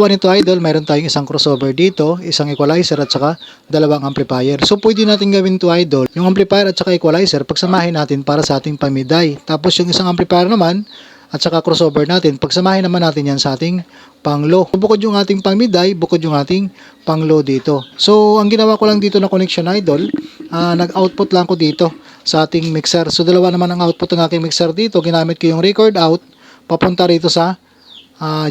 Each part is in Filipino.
Nito idol, mayroon tayong isang crossover dito, isang equalizer at saka dalawang amplifier. So pwede natin gawin to idol, yung amplifier at saka equalizer pagsamahin natin para sa ating pamiday. Tapos yung isang amplifier naman at saka crossover natin, pagsamahin naman natin yan sa ating pang-low. Bukod yung ating pang-mid-high, bukod yung ating pang-low dito. So ang ginawa ko lang dito na connection idol, nag-output lang ko dito sa ating mixer. So dalawa naman ang output ng aking mixer dito. Ginamit ko yung record out papunta rito sa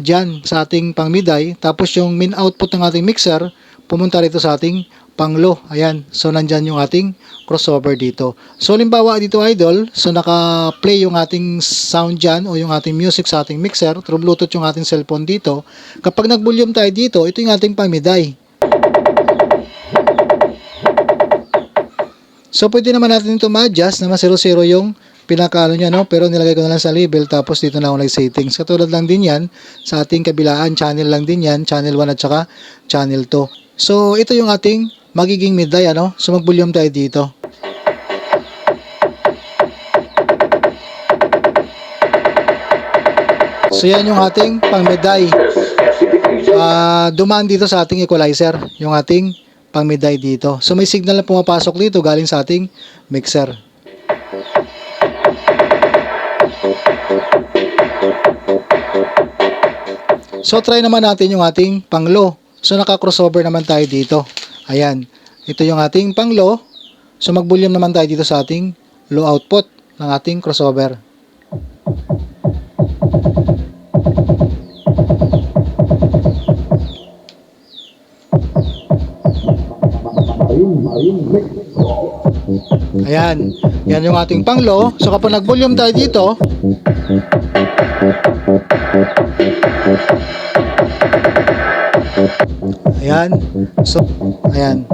dyan sa ating pang mid-high, tapos yung min output ng ating mixer pumunta rito sa ating pang low. Ayan, so nandyan yung ating crossover dito. So limbawa dito idol, so naka-play yung ating sound dyan o yung ating music sa ating mixer through Bluetooth yung ating cellphone dito. Kapag nag-volume tayo dito, ito yung ating pang mid-high. So pwede naman natin ito ma-adjust na ma-0-0 yung pinakaano niya, no? Pero nilagay ko na lang sa label, tapos dito na ako nag-settings. Katulad lang din yan sa ating kabilaan, channel lang din yan, channel 1 at saka channel 2. So ito yung ating magiging mid-high, ano? So mag-volume tayo dito. So yan yung ating pang mid-high. Dumaan dito sa ating equalizer, yung ating pang mid-high dito. So may signal na pumapasok dito galing sa ating mixer. So try naman natin yung ating pang-low. So naka-crossover naman tayo dito. Ayan. Ito yung ating pang-low. So mag-volume naman tayo dito sa ating low output ng ating crossover. Ayan. Yan yung ating pang-low. So kapag nag-volume tayo dito, ayan. So, ayan.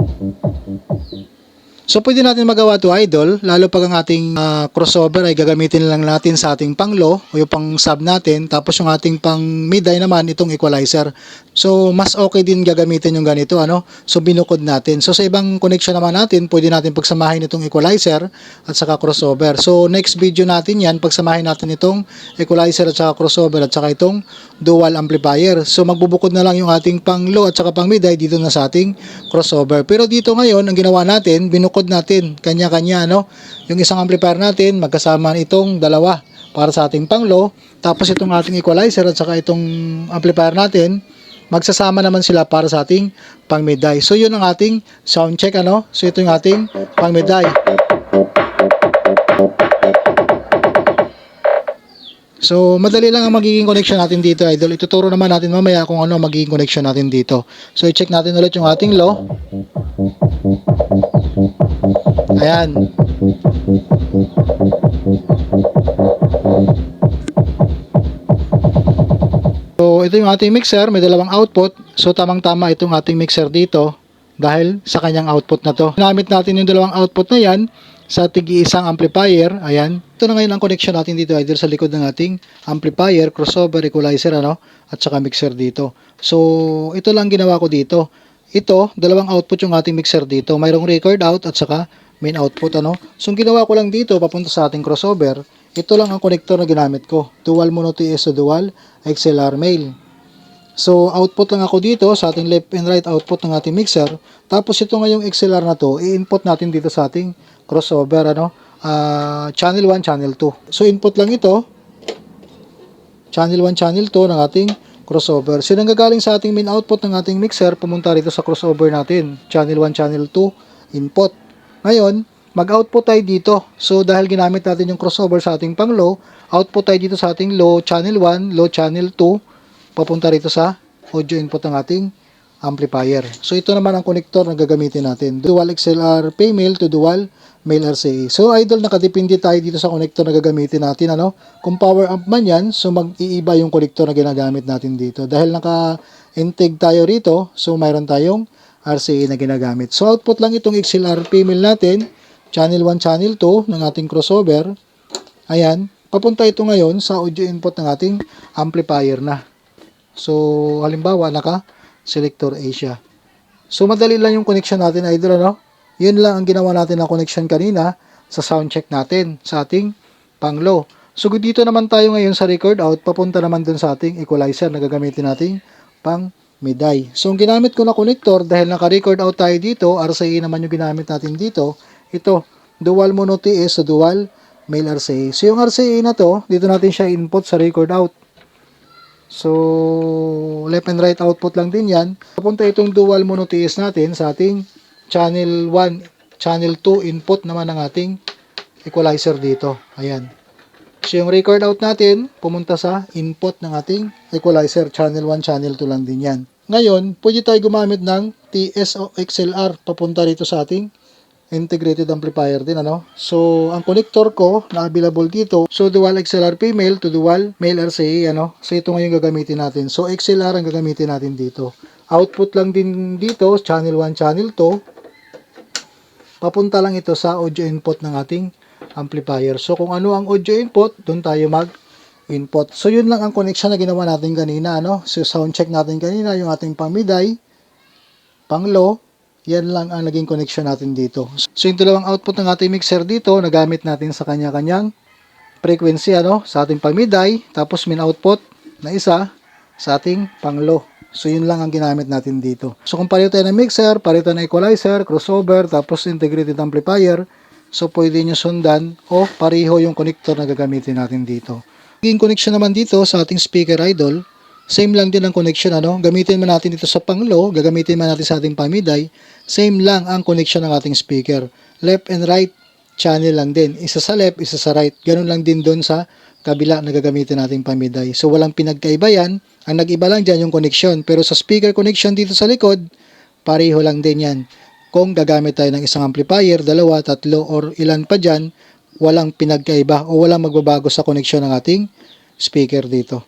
So, pwede natin magawa to idol, lalo pag ang ating crossover ay gagamitin lang natin sa ating pang-low o yung pang-sub natin, tapos yung ating pang-mid-high naman, itong equalizer. So, mas okay din gagamitin yung ganito, ano? So, binukod natin. So, sa ibang connection naman natin, pwede natin pagsamahin itong equalizer at saka crossover. So, next video natin yan, pagsamahin natin itong equalizer at saka crossover at saka itong dual amplifier. So, magbubukod na lang yung ating pang-low at saka pang-mid-high dito na sa ating crossover. Pero dito ngayon, ang ginawa natin, binukod natin kanya-kanya, no? Yung isang amplifier natin magkasama itong dalawa para sa ating pang-low, tapos itong ating equalizer at saka itong amplifier natin magsasama naman sila para sa ating pang mid-high. So yun ang ating sound check, ano? So ito yung ating pang mid-high. So madali lang ang magiging connection natin dito idol. Ituturo naman natin mamaya kung ano magiging connection natin dito. So i-check natin ulit yung ating low. Ayan. So ito yung ating mixer, may dalawang output. So tamang-tama itong ating mixer dito dahil sa kanyang output na to. Ginamit natin yung dalawang output na yan sa tig-isang amplifier. Ayan. Ito na ngayon ang connection natin dito either sa likod ng ating amplifier, crossover, equalizer, ano, at saka mixer dito. So ito lang ginawa ko dito. Ito, dalawang output yung ating mixer dito. Mayroong record out at saka main output, ano. So ang ginawa ko lang dito papunta sa ating crossover, ito lang ang connector na ginamit ko. Dual mono TS o dual XLR male. So output lang ako dito sa ating left and right output ng ating mixer. Tapos ito ngayong XLR na to, i-input natin dito sa ating crossover, ano, channel 1, channel 2. So input lang ito, channel 1, channel 2 ng ating crossover. So nanggagaling sa ating main output ng ating mixer, pumunta rito sa crossover natin, channel 1, channel 2, input. Ngayon, mag-output tayo dito. So dahil ginamit natin yung crossover sa ating pang-low, output tayo dito sa ating low channel 1, low channel 2, papunta rito sa audio input ng ating amplifier. So ito naman ang connector na gagamitin natin. Dual XLR female to dual male RCA. So idol, nakadepende tayo dito sa connector na gagamitin natin, ano? Kung power amp man yan, so mag-iiba yung connector na ginagamit natin dito. Dahil naka-intake tayo rito, so mayroon tayong RCA na ginagamit. So output lang itong XLR female natin, channel 1, channel 2 ng ating crossover. Ayan, papunta ito ngayon sa audio input ng ating amplifier na. So halimbawa, naka-selector A siya. So madali lang yung connection natin idol, ano? Yun lang ang ginawa natin na connection kanina sa sound check natin sa ating pang-low. So dito naman tayo ngayon sa record out, papunta naman dun sa ating equalizer na gagamitin natin pang Miday. So, ang ginamit ko na connector, dahil naka-record out tayo dito, RCA naman yung ginamit natin dito, ito, dual mono TS sa dual male RCA. So, yung RCA na to, dito natin siya input sa record out. So, left and right output lang din yan. Papunta itong dual mono TS natin sa ating channel 1, channel 2 input naman ng ating equalizer dito. Ayan. So, yung record out natin, pumunta sa input ng ating equalizer. Channel 1, channel 2 lang din yan. Ngayon, pwede tayo gumamit ng TS o XLR papunta rito sa ating integrated amplifier din, ano. So, ang connector ko na available dito, so dual XLR female to dual male RCA, ano. So, ito ngayon gagamitin natin. So, XLR ang gagamitin natin dito. Output lang din dito, channel 1, channel 2. Papunta lang ito sa audio input ng ating amplifier. So, kung ano ang audio input, doon tayo mag-input. So, yun lang ang connection na ginawa natin kanina, ano. So, sound check natin kanina, yung ating pang mid-high, pang low, yan lang ang naging connection natin dito. So, yung dalawang output ng ating mixer dito, nagamit natin sa kanya-kanyang frequency, ano, sa ating pang mid-high, tapos min output na isa sa ating pang low. So, yun lang ang ginamit natin dito. So, kung pareho tayo ng mixer, pareho tayo ng equalizer, crossover, tapos integrated amplifier, so, pwede nyo sundan o pareho yung connector na gagamitin natin dito. Naging connection naman dito sa ating speaker idol, same lang din ang connection, ano. Gamitin man natin dito sa pang low, gagamitin man natin sa ating pang mid-high, same lang ang connection ng ating speaker. Left and right channel lang din. Isa sa left, isa sa right. Ganun lang din doon sa kabila na gagamitin nating pang mid-high. So, walang pinagkaiba yan. Ang nag-iba lang dyan yung connection. Pero sa speaker connection dito sa likod, pareho lang din yan. Kung gagamit tayo ng isang amplifier, dalawa, tatlo, or ilan pa dyan, walang pinagkaiba o walang magbabago sa connection ng ating speaker dito.